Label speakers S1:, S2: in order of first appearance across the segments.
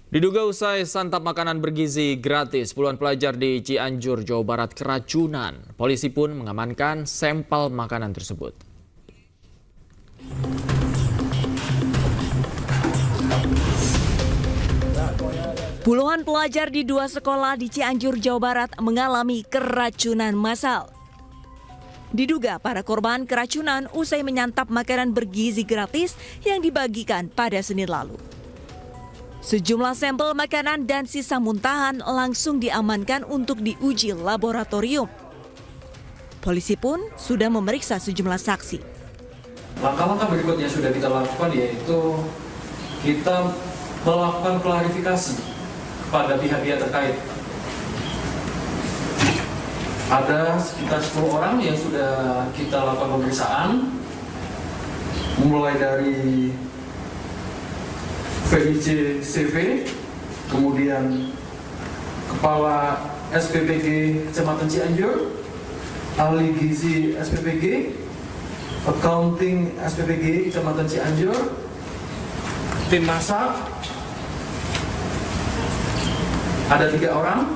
S1: Diduga usai santap makanan bergizi gratis, puluhan pelajar di Cianjur, Jawa Barat keracunan. Polisi pun mengamankan sampel makanan tersebut.
S2: Puluhan pelajar di dua sekolah di Cianjur, Jawa Barat mengalami keracunan massal. Diduga para korban keracunan usai menyantap makanan bergizi gratis yang dibagikan pada Senin lalu. Sejumlah sampel makanan dan sisa muntahan langsung diamankan untuk diuji laboratorium. Polisi pun sudah memeriksa sejumlah saksi.
S3: Langkah-langkah berikutnya sudah kita lakukan, yaitu kita melakukan klarifikasi pada pihak-pihak terkait. Ada sekitar 10 orang yang sudah kita lakukan pemeriksaan, mulai dari VIC CV, kemudian Kepala SPPG Kecamatan Cianjur, Ahli Gizi SPPG, Accounting SPPG Kecamatan Cianjur, tim masak, ada 3 orang,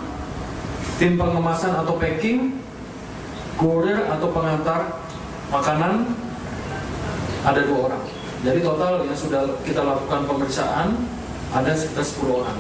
S3: tim pengemasan atau packing, kurir atau pengantar makanan, ada 2 orang. Jadi total yang sudah kita lakukan pemeriksaan ada sekitar 10 orang.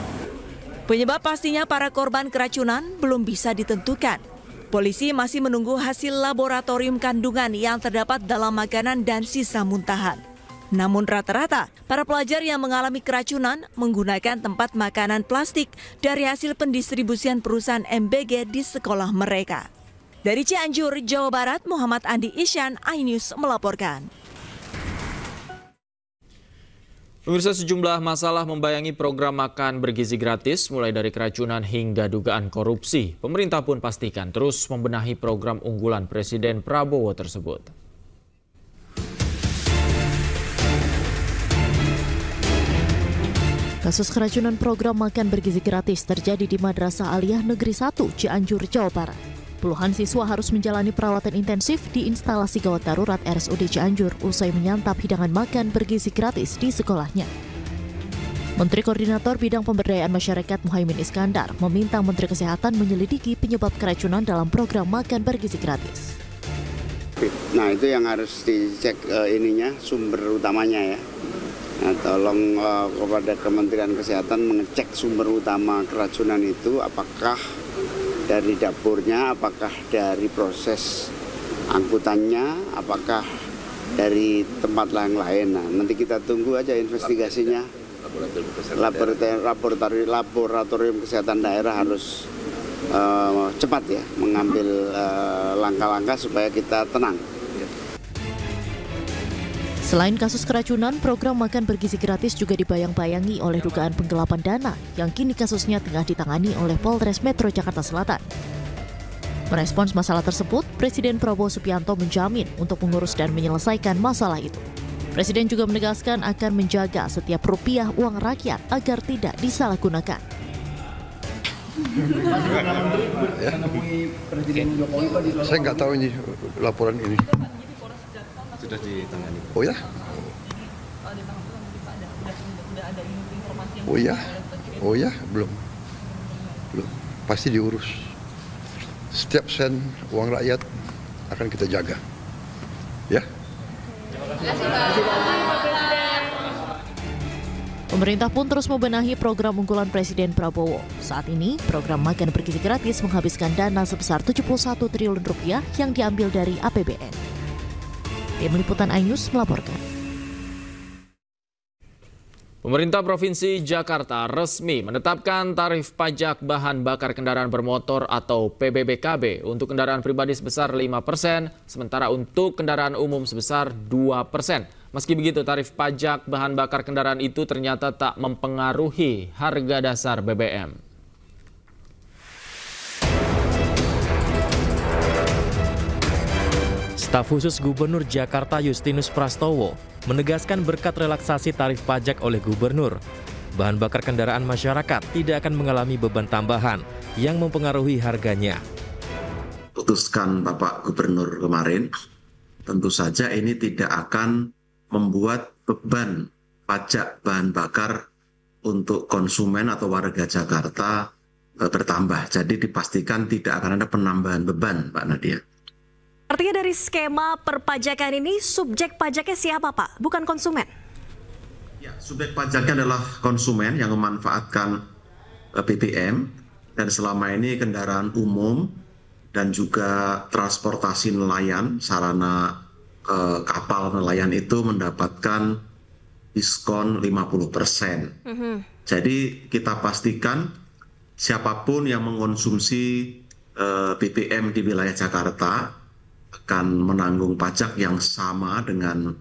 S2: Penyebab pastinya para korban keracunan belum bisa ditentukan. Polisi masih menunggu hasil laboratorium kandungan yang terdapat dalam makanan dan sisa muntahan. Namun rata-rata para pelajar yang mengalami keracunan menggunakan tempat makanan plastik dari hasil pendistribusian perusahaan MBG di sekolah mereka. Dari Cianjur, Jawa Barat, Muhammad Andi Isyan, iNews melaporkan.
S1: Pemirsa, sejumlah masalah membayangi program makan bergizi gratis, mulai dari keracunan hingga dugaan korupsi. Pemerintah pun pastikan terus membenahi program unggulan Presiden Prabowo tersebut.
S4: Kasus keracunan program makan bergizi gratis terjadi di Madrasah Aliyah Negeri 1, Cianjur, Jawa Barat. Puluhan siswa harus menjalani perawatan intensif di instalasi gawat darurat RSUD Cianjur usai menyantap hidangan makan bergizi gratis di sekolahnya. Menteri Koordinator Bidang Pemberdayaan Masyarakat Muhaimin Iskandar meminta Menteri Kesehatan menyelidiki penyebab keracunan dalam program makan bergizi gratis.
S5: Nah, itu yang harus dicek sumber utamanya ya. Nah, tolong kepada Kementerian Kesehatan mengecek sumber utama keracunan itu, apakah dari dapurnya, apakah dari proses angkutannya, apakah dari tempat lain. Nah, nanti kita tunggu aja investigasinya. Laboratorium Kesehatan Daerah harus cepat ya mengambil langkah-langkah supaya kita tenang.
S4: Selain kasus keracunan, program makan bergizi gratis juga dibayang-bayangi oleh dugaan penggelapan dana yang kini kasusnya tengah ditangani oleh Polres Metro Jakarta Selatan. Merespons masalah tersebut, Presiden Prabowo Subianto menjamin untuk mengurus dan menyelesaikan masalah itu. Presiden juga menegaskan akan menjaga setiap rupiah uang rakyat agar tidak disalahgunakan.
S6: Saya nggak tahu ini laporan ini.
S7: Sudah ditangani.
S6: Oh ya? Oh ya, belum. Pasti diurus. Setiap sen uang rakyat akan kita jaga. Ya.
S4: Pemerintah pun terus membenahi program unggulan Presiden Prabowo. Saat ini, program makan bergizi gratis menghabiskan dana sebesar 71 triliun rupiah yang diambil dari APBN. Tim Liputan iNews melaporkan.
S1: Pemerintah Provinsi Jakarta resmi menetapkan tarif pajak bahan bakar kendaraan bermotor atau PBBKB untuk kendaraan pribadi sebesar 5%, sementara untuk kendaraan umum sebesar 2%. Meski begitu, tarif pajak bahan bakar kendaraan itu ternyata tak mempengaruhi harga dasar BBM.
S8: Staf khusus Gubernur Jakarta Justinus Prastowo menegaskan berkat relaksasi tarif pajak oleh Gubernur, bahan bakar kendaraan masyarakat tidak akan mengalami beban tambahan yang mempengaruhi harganya.
S9: Putuskan Bapak Gubernur kemarin, tentu saja ini tidak akan membuat beban pajak bahan bakar untuk konsumen atau warga Jakarta bertambah. Jadi dipastikan tidak akan ada penambahan beban, Mbak Nadia.
S10: Artinya dari skema perpajakan ini subjek pajaknya siapa, Pak? Bukan konsumen?
S9: Ya, subjek pajaknya adalah konsumen yang memanfaatkan BBM, dan selama ini kendaraan umum dan juga transportasi nelayan, sarana kapal nelayan itu mendapatkan diskon 50%. Jadi kita pastikan siapapun yang mengonsumsi BBM di wilayah Jakarta akan menanggung pajak yang sama dengan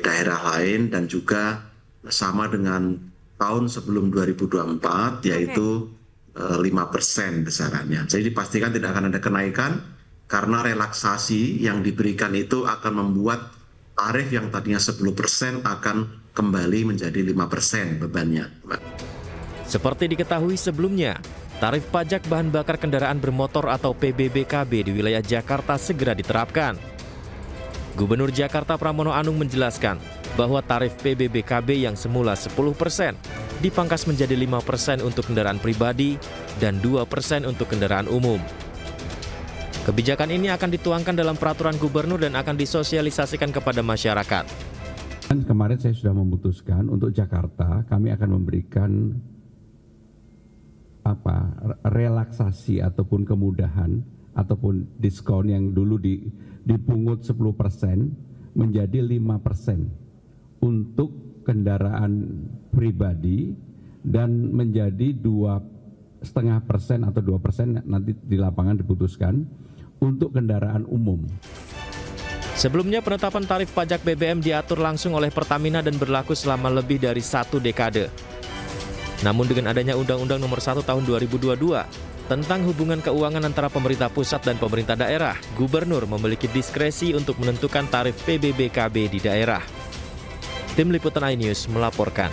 S9: daerah lain dan juga sama dengan tahun sebelum 2024, yaitu 5% besarannya. Jadi dipastikan tidak akan ada kenaikan karena relaksasi yang diberikan itu akan membuat tarif yang tadinya 10% akan kembali menjadi 5% bebannya.
S8: Seperti diketahui sebelumnya, tarif pajak bahan bakar kendaraan bermotor atau PBBKB di wilayah Jakarta segera diterapkan. Gubernur Jakarta Pramono Anung menjelaskan bahwa tarif PBBKB yang semula 10% dipangkas menjadi 5% untuk kendaraan pribadi dan 2% untuk kendaraan umum. Kebijakan ini akan dituangkan dalam peraturan gubernur dan akan disosialisasikan kepada masyarakat.
S11: Kemarin saya sudah memutuskan untuk Jakarta kami akan memberikan relaksasi ataupun kemudahan ataupun diskon yang dulu dipungut 10% menjadi 5% untuk kendaraan pribadi dan menjadi 2,5% atau 2% nanti di lapangan diputuskan untuk kendaraan umum.
S8: Sebelumnya penetapan tarif pajak BBM diatur langsung oleh Pertamina dan berlaku selama lebih dari 1 dekade. Namun dengan adanya Undang-Undang Nomor 1 Tahun 2022 tentang hubungan keuangan antara pemerintah pusat dan pemerintah daerah, gubernur memiliki diskresi untuk menentukan tarif PBBKB di daerah. Tim Liputan iNews melaporkan.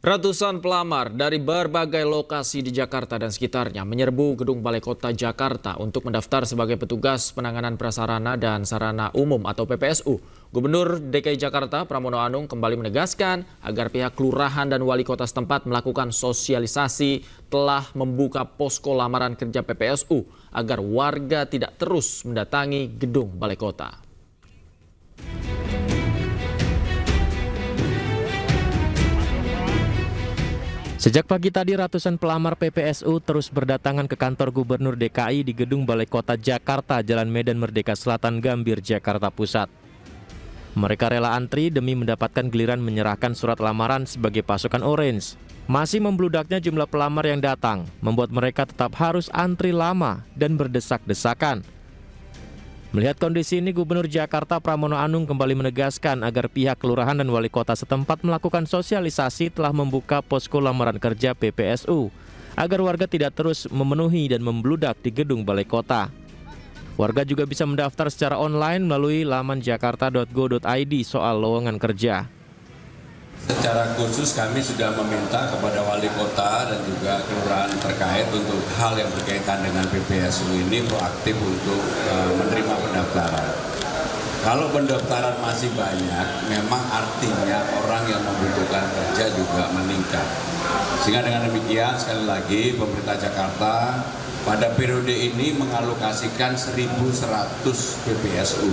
S1: Ratusan pelamar dari berbagai lokasi di Jakarta dan sekitarnya menyerbu Gedung Balai Kota Jakarta untuk mendaftar sebagai petugas penanganan prasarana dan sarana umum atau PPSU. Gubernur DKI Jakarta Pramono Anung kembali menegaskan agar pihak kelurahan dan wali kota setempat melakukan sosialisasi telah membuka posko lamaran kerja PPSU agar warga tidak terus mendatangi Gedung Balai Kota.
S8: Sejak pagi tadi ratusan pelamar PPSU terus berdatangan ke kantor Gubernur DKI di Gedung Balai Kota Jakarta, Jalan Medan Merdeka Selatan, Gambir, Jakarta Pusat. Mereka rela antri demi mendapatkan giliran menyerahkan surat lamaran sebagai pasukan Orange. Masih membludaknya jumlah pelamar yang datang, membuat mereka tetap harus antri lama dan berdesak-desakan. Melihat kondisi ini, Gubernur Jakarta Pramono Anung kembali menegaskan agar pihak kelurahan dan wali kota setempat melakukan sosialisasi telah membuka posko lamaran kerja PPSU agar warga tidak terus memenuhi dan membludak di Gedung Balai Kota. Warga juga bisa mendaftar secara online melalui laman jakarta.go.id soal lowongan kerja.
S12: Secara khusus kami sudah meminta kepada wali kota dan juga kelurahan terkait untuk hal yang berkaitan dengan PPSU ini proaktif untuk menerima pendaftaran. Kalau pendaftaran masih banyak, memang artinya orang yang membutuhkan kerja juga meningkat. Sehingga dengan demikian sekali lagi pemerintah Jakarta pada periode ini mengalokasikan 1.100 PPSU.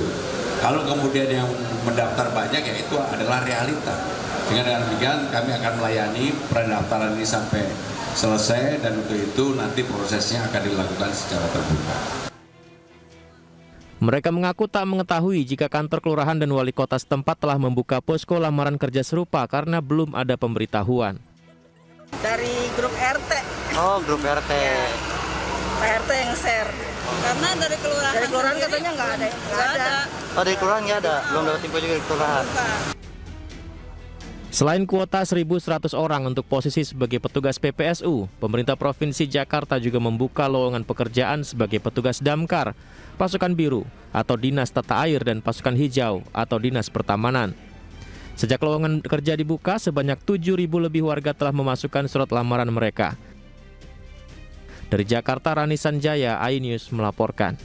S12: Kalau kemudian yang mendaftar banyak, ya itu adalah realita. Dengan demikian kami akan melayani pendaftaran ini sampai selesai dan untuk itu nanti prosesnya akan dilakukan secara terbuka.
S8: Mereka mengaku tak mengetahui jika kantor kelurahan dan wali kota setempat telah membuka posko lamaran kerja serupa karena belum ada pemberitahuan.
S13: Dari grup RT.
S14: Oh, grup RT.
S13: Ya. Pak RT yang share. Karena dari kelurahan. Dari kelurahan katanya nggak ada. Nggak ada.
S14: Oh, dari kelurahan nggak ada. Belum dapat info juga dari kelurahan.
S8: Selain kuota 1.100 orang untuk posisi sebagai petugas PPSU, pemerintah Provinsi Jakarta juga membuka lowongan pekerjaan sebagai petugas damkar, pasukan biru atau dinas tata air dan pasukan hijau atau dinas pertamanan. Sejak lowongan kerja dibuka, sebanyak 7.000 lebih warga telah memasukkan surat lamaran mereka. Dari Jakarta, Rani Sanjaya, iNews melaporkan.